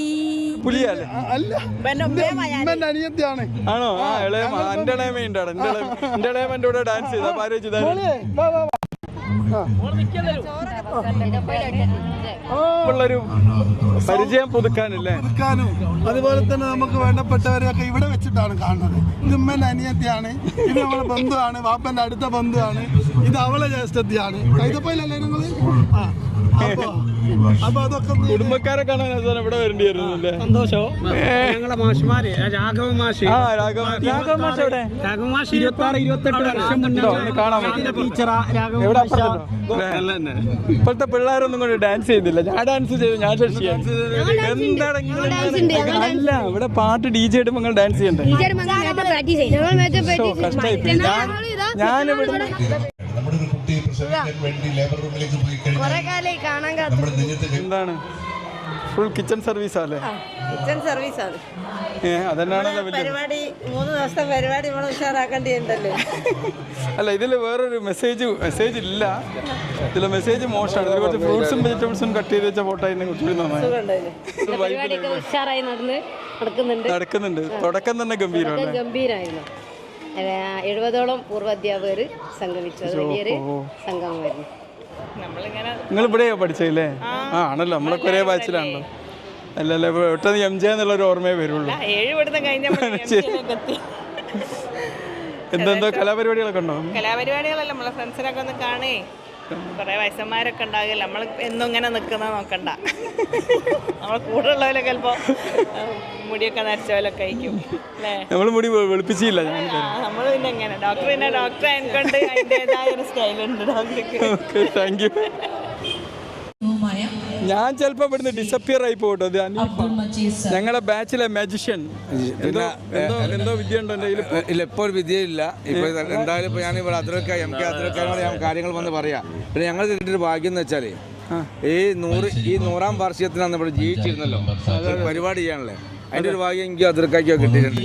പുലിയല്ലേ? അല്ല, ഉമ്മന്റെ അനിയത്തിയാണ്. ആണോ? ആ ഇളയമ, എന്റെ ഇളയമയുണ്ട് അവിടെ. എന്റെ ഇളയമന്റെ കൂടെ ഡാൻസ് ചെയ്ത പാരേജിതാ ഉള്ളൊരു പരിചയം പുതുക്കാനല്ലേ? പുതുക്കാനും അതുപോലെ തന്നെ നമുക്ക് വേണ്ടപ്പെട്ടവരെയൊക്കെ ഇവിടെ വെച്ചിട്ടാണ് കാണുന്നത്. ഇത് ഉമ്മന്റെ അനിയത്തിയാണ്, ഇത് നമ്മളെ ബന്ധുവാണ്, വാപ്പന്റെ അടുത്ത ബന്ധുവാണ്, ഇത് അവളെ ജ്യേഷ്ഠത്തിയാണ്. കൈതപ്പോയിലല്ലേ നിങ്ങള്? അപ്പൊ അതൊക്കെ കുടുംബക്കാരെ കാണാൻ ഇവിടെ വരേണ്ടി വരുന്നില്ലേ? സന്തോഷോ? ഞങ്ങളെ മാഷ്മാര് രാഘവ മാഷ്. രാഘവ മാഷ് എവിടെ? രാഘവ മാഷ് 26-28 വർഷം മുന്നേ ടീച്ചറാ. എവിടെ? ഇപ്പോഴത്തെ പിള്ളേരൊന്നും കൊണ്ട് ഡാൻസ് ചെയ്യുന്നില്ല. ഞാൻ ഡാൻസ് ചെയ്തു, ഞാൻ ശശിയാണ്. എന്താണ് അല്ല, ഇവിടെ പാട്ട് DJ ഇടുമ്പോൾ നിങ്ങൾ ഡാൻസ് ചെയ്യണ്ടേ? ഞാനിവിടെ എന്താണ് ഫുൾ കിച്ചൺ സർവീസ് അല്ലേ? കിച്ചൺ സർവീസ് ആണ്. അതന്നെയാണല്ലോ പരിപാടി. 3 ദിവസത്തെ പരിപാടി നമ്മൾ ഉഷാറാക്കേണ്ടിയുണ്ടല്ലോ. അല്ല, ഇതിൽ വേറൊരു മെസ്സേജ് ഇല്ല. ഇതിലെ മെസ്സേജ് മോശമാണ്. ഇതിൽ കുറച്ച് ഫ്രൂട്ട്സും വെജിറ്റബിൾസും കട്ട് ചെയ്ത് വെച്ച ഫോട്ടോ കുറച്ചുകൂടി ഉഷാറായി നടക്കുന്നുണ്ട്. തുടക്കം തന്നെ ഗംഭീരമായിരുന്നു. 70ഓളം പൂർവ്വ അധ്യാപകർ സംഗമിച്ചു. അത് വലിയൊരു സംഗമമായിരുന്നു. നിങ്ങൾ ഇവിടെയോ പഠിച്ചല്ലേ? ആണല്ലോ, നമ്മളൊക്കെ ഒരേ ബാച്ചിലാണല്ലോ. അല്ലല്ലോ, പെട്ടെന്ന് MJ എന്നുള്ളൊരു ഓർമ്മയെ വരുള്ളൂ. എന്തെന്തോ കലാപരിപാടികളൊക്കെ ഉണ്ടോ? കലാപരിപാടികളല്ല, നമ്മളെ ഫ്രണ്ട്സിനൊക്കെ ഒന്ന് കാണേ. കുറെ വയസ്സന്മാരൊക്കെ ഉണ്ടാകില്ല, നമ്മൾ എന്നും ഇങ്ങനെ നിൽക്കുന്ന നോക്കണ്ട. നമ്മളെ കൂടെ ഉള്ളവരൊക്കെ ചിലപ്പോ മുടിയൊക്കെ നരച്ചവരൊക്കെ ആയിരിക്കും അല്ലേ? നമ്മൾ മുടി വെളുപ്പിച്ചില്ല. നമ്മൾ പിന്നെ എങ്ങനെ ഡോക്ടർ ആയതുകൊണ്ട് അതിൻ്റെതായ ഒരു സ്റ്റൈലുണ്ട് ഡോക്ടർക്ക്. Thank you. ഞാൻ ചിലപ്പോ ഇവിടുന്ന് ഡിസപ്പിയർ ആയി പോട്ടോ. ഞങ്ങളുടെ ബാച്ചിലെ മാജിഷ്യൻ എന്തോ വിദ്യ ഉണ്ടോ? ഇല്ല, ഇപ്പോൾ ഒരു വിദ്യയില്ല. ഇപ്പൊ എന്തായാലും ഇപ്പൊ ഞാൻ ഇവിടെ MK അദ്രക്കാരോട് ഞാൻ കാര്യങ്ങൾ വന്ന് പറയാം. പിന്നെ ഞങ്ങൾ കിട്ടിയൊരു ഭാഗ്യം എന്ന് വെച്ചാല് ഈ 100ാം വാർഷികത്തിനാണ് ഇവിടെ ജീവിച്ചിരുന്നല്ലോ പരിപാടി ചെയ്യാനല്ലേ. അതിന്റെ ഒരു ഭാഗ്യം എനിക്ക് അതിർക്കാക്കിയോ കിട്ടിയിട്ടുണ്ട്.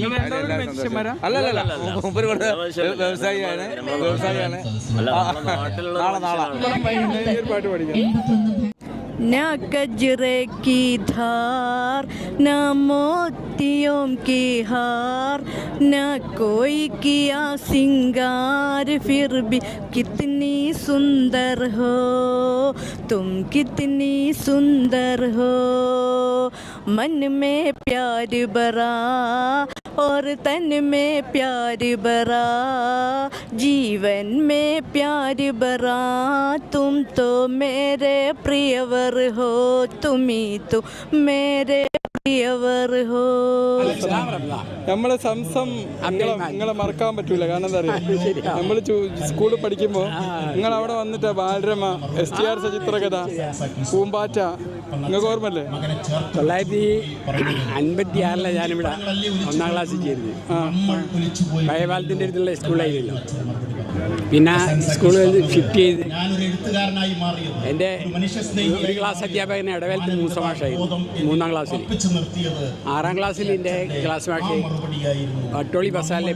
അല്ലല്ല, ഒരുപാട് വ്യവസായിയാണ്. നാളെ പാട്ട് പഠിക്കാം. न कजरे की धार न मोतियों की हार न कोई किया सिंगार फिर भी कितनी सुंदर हो तुम, कितनी सुंदर हो। मन में प्यार भरा और तन में प्यार भरा, जीवन में प्यार भरा। तुम तो मेरे प्रियवर हो, तुम ही तो मेरे പ്രിയവർ ഹോ. നമ്മളെ സംസം നിങ്ങളെ മറക്കാൻ പറ്റൂല. കാരണം എന്താ അറിയാം, നമ്മൾ സ്കൂളിൽ പഠിക്കുമ്പോൾ നിങ്ങൾ അവിടെ വന്നിട്ട് ബാലരമ, STR സചിത്രകഥ, പൂമ്പാറ്റ, നിങ്ങൾക്ക് ഓർമ്മല്ലേ? 1956 ഞാനിവിടെ 1ാം ക്ലാസ്സിൽ ചേരുന്നു. പഴയപാലത്തിൻ്റെ അടുത്തുള്ള സ്കൂളായിരുന്നല്ലോ. പിന്നെ സ്കൂളിൽ ഷിഫ്റ്റ് ചെയ്ത് എൻ്റെ ഒരു ക്ലാസ് അധ്യാപകനെ ഇടവേലത്ത് മൂസ മാഷായിരുന്നു 3ാം ക്ലാസ്സിൽ. 6ാം ക്ലാസ്സിൽ എൻ്റെ ക്ലാസ് മാഷ് അട്ടോളി ബസാലിലെ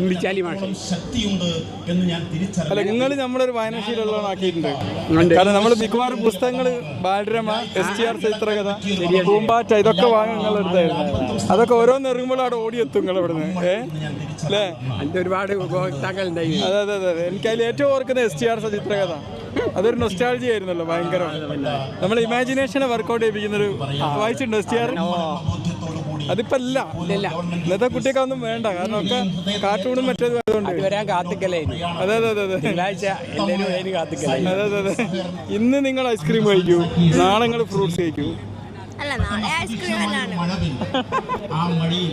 വിളിച്ചാലി മാഷ്. അല്ല, നിങ്ങൾ നമ്മളൊരു വായനാശീലമുള്ളതാക്കിയിട്ടുണ്ട്. കാരണം നമ്മൾ മിക്കവാറും പുസ്തകങ്ങൾ ബാലരമ, STR ചരിത്രകഥ, പൂമ്പാറ്റ ഇതൊക്കെ വാങ്ങി നിങ്ങൾ എടുത്തായിരുന്നു. അതൊക്കെ ഓരോന്ന് ഇറങ്ങുമ്പോൾ അവിടെ ഓടിയെത്തും നിങ്ങൾ ഇവിടുന്ന് അല്ലേ? ഒരുപാട് ഉപഭോക്താക്കൾ ഉണ്ടായി. അതെ. എനിക്കതിൽ ഏറ്റവും ഓർക്കുന്ന STR ചരിത്രകഥ. അതൊരു നൊസ്റ്റാൾജി ആയിരുന്നല്ലോ, ഭയങ്കരമാണ്. നമ്മളെ ഇമാജിനേഷനെ വർക്കൗട്ട് ചെയ്യിപ്പിക്കുന്നൊരു. വായിച്ചിട്ടുണ്ടോ STR? അതിപ്പോ ഇല്ല, ഇന്നത്തെ കുട്ടിയൊക്കെ വേണ്ട. കാരണം ഒക്കെ കാർട്ടൂണും മറ്റേതും ആയതുകൊണ്ട് അതെ. ഇന്ന് നിങ്ങൾ ഐസ്ക്രീം കഴിക്കൂ, നാളെ നിങ്ങൾ ഫ്രൂട്ട്സ് കഴിക്കൂ.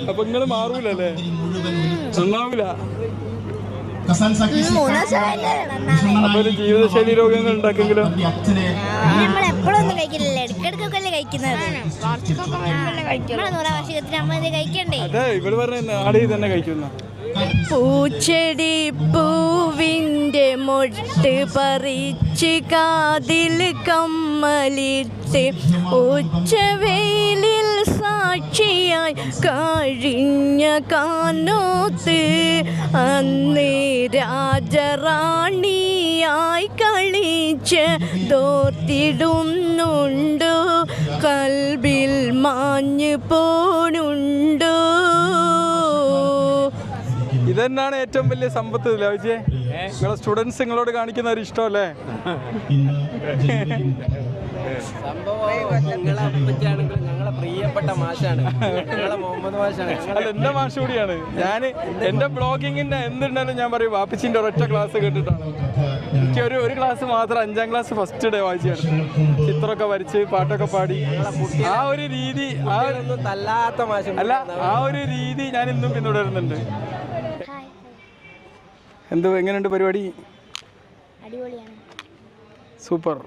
അപ്പൊ നിങ്ങൾ മാറൂലല്ലേ? നന്നാവൂല. അപ്പൊ ഒരു ജീവിതശൈലി രോഗങ്ങൾ ഉണ്ടാക്കെങ്കിലോ? നമ്മളെപ്പോഴൊന്നും കഴിക്കില്ലല്ലോ, ഇടയ്ക്കിടയ്ക്കൊക്കെ കഴിക്കുന്നത്. അതെ, ഇവള് പറഞ്ഞ നാട് തന്നെ കഴിക്കുന്ന. പൂച്ചെടി പൂവിൻ്റെ മൊട്ട് പറിച്ച് കാതിൽ കമ്മലിട്ട് ഉച്ചവെയിലിൽ സായ സാക്ഷിയായി കഴിഞ്ഞ കാനോത്ത് അന്ന് രാജറാണിയായി കളിച്ച് തോർത്തിടുന്നുണ്ടോ കൽബിൽ മാഞ്ഞു പോണുണ്ടോ. ഇതന്നെയാണ് ഏറ്റവും വലിയ സമ്പത്ത് ലവിച്ചേ. നിങ്ങളെ സ്റ്റുഡൻസ് നിങ്ങളോട് കാണിക്കുന്ന ഒരു ഇഷ്ടമല്ലേ? ഞങ്ങളെ പ്രിയപ്പെട്ട മാഷാണ്, മുഹമ്മദ് മാഷാണ്. അല്ല, എന്റെ മാഷ് കൂടിയാണ്. ഞാൻ എന്റെ ബ്ലോഗിങ്ങിന്റെ എന്തുണ്ടാലും ഞാൻ പറയും വാപ്പിച്ചിന്റെ ഒരൊറ്റ ക്ലാസ് കേട്ടിട്ടാണ്. എനിക്ക് ഒരു ക്ലാസ് മാത്രം 5ാം ക്ലാസ് ഫസ്റ്റ് ഡേ വായിച്ചാണ്. ചിത്രമൊക്കെ വരച്ച് പാട്ടൊക്കെ പാടി ആ ഒരു രീതി, തല്ലാത്ത മാഷ അല്ല, ആ ഒരു രീതി ഞാൻ ഇന്നും പിന്തുടരുന്നുണ്ട്. എങ്ങനെയുണ്ട് പരിപാടി? അടിപൊളിയാണ്. സൂപ്പർ.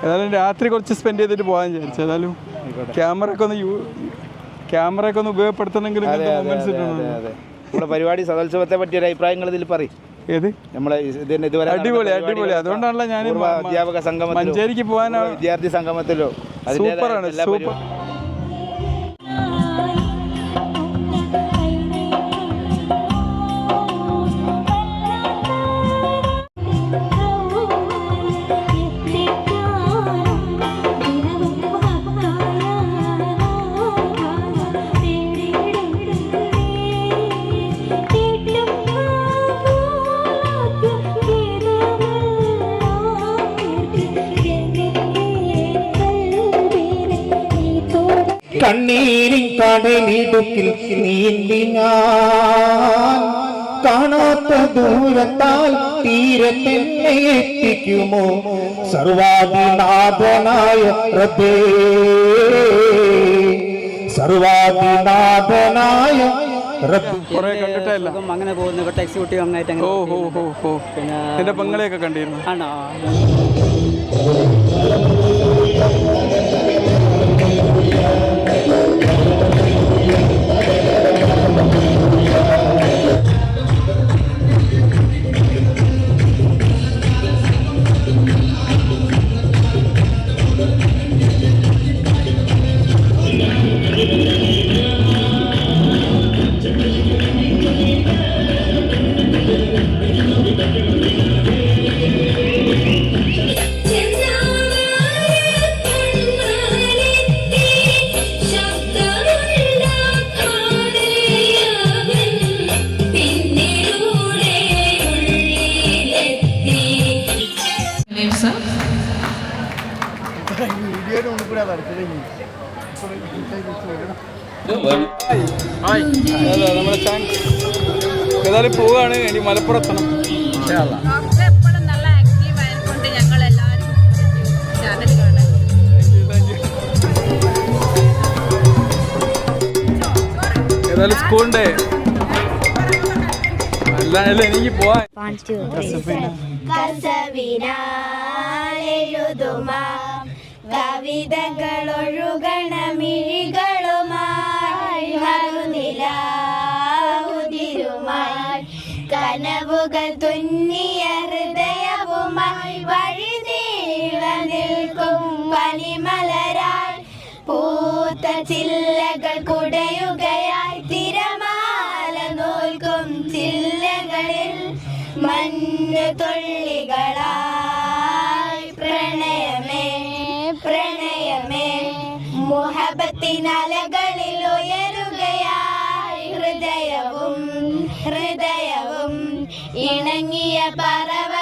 ഏതായാലും രാത്രി കുറച്ച് സ്പെൻഡ് ചെയ്തിട്ട് പോകാൻ വിചാരിച്ചു. ഏതായാലും ക്യാമറയൊക്കെ ഒന്ന് ഉപയോഗപ്പെടുത്തണമെങ്കിൽ നമ്മുടെ പരിപാടി സദോത്സവത്തെ പറ്റിയ ഒരു അഭിപ്രായങ്ങൾ ഇതിൽ പറയും. ഏത് നമ്മളെ ഇതുവരെ അടിപൊളി. അതുകൊണ്ടാണല്ലോ ഞാൻ അധ്യാപക സംഗമം മഞ്ചേരിക്ക് പോകാനാണ്, വിദ്യാർത്ഥി സംഗമത്തിലോ. സൂപ്പറാണ്, സൂപ്പർ. കണ്ണീരിൻ കടലിടുക്കിൽ നീന്തി ഞാൻ കാണാത്ത ദൂരത്താൽ തീരത്തെന്നെ എത്തിക്കുമോ സർവാധിനാഥനായ റബ്ബേ, സർവാധിനാഥനായ അങ്ങനെ പോകുന്നു. ഇവിടുത്തെ എക്സിക്യൂട്ടീവ് അംഗമായിട്ട് പിന്നെ എന്റെ പെങ്ങളെയൊക്കെ കണ്ടിരുന്നു. ആണോ? നമ്മളെ ചാൻസ് ഏതായാലും പോവാണ്. ഇനി മലപ്പുറത്തെത്തണം. എപ്പോഴും നല്ല ആക്റ്റീവ് ആയതുകൊണ്ട് ഞങ്ങൾ എല്ലാവരും ചാനൽ കാണാൻ. ഏതായാലും സ്കൂളിന്റെ അല്ല എനിക്ക് പോവാൻ കവിതകളൊഴുകണമിഴികളുമായി മറുനിലാവുതിരുമായി കനവുകൾ തുന്നിയ ഹൃദയവുമായി വഴി നീള നിൽക്കും പനിമലരാൽ പൂത്ത ചില്ലകൾ കുടയുകയായി തിരമാല നോൽക്കും ചില്ലകളിൽ മഞ്ഞു തുള്ളികളായി പ്രണയമേ പ്രണയമേ മുഹബത്തിനലകളിൽ ഉയരുകയായി ഹൃദയവും ഇണങ്ങിയ പറവ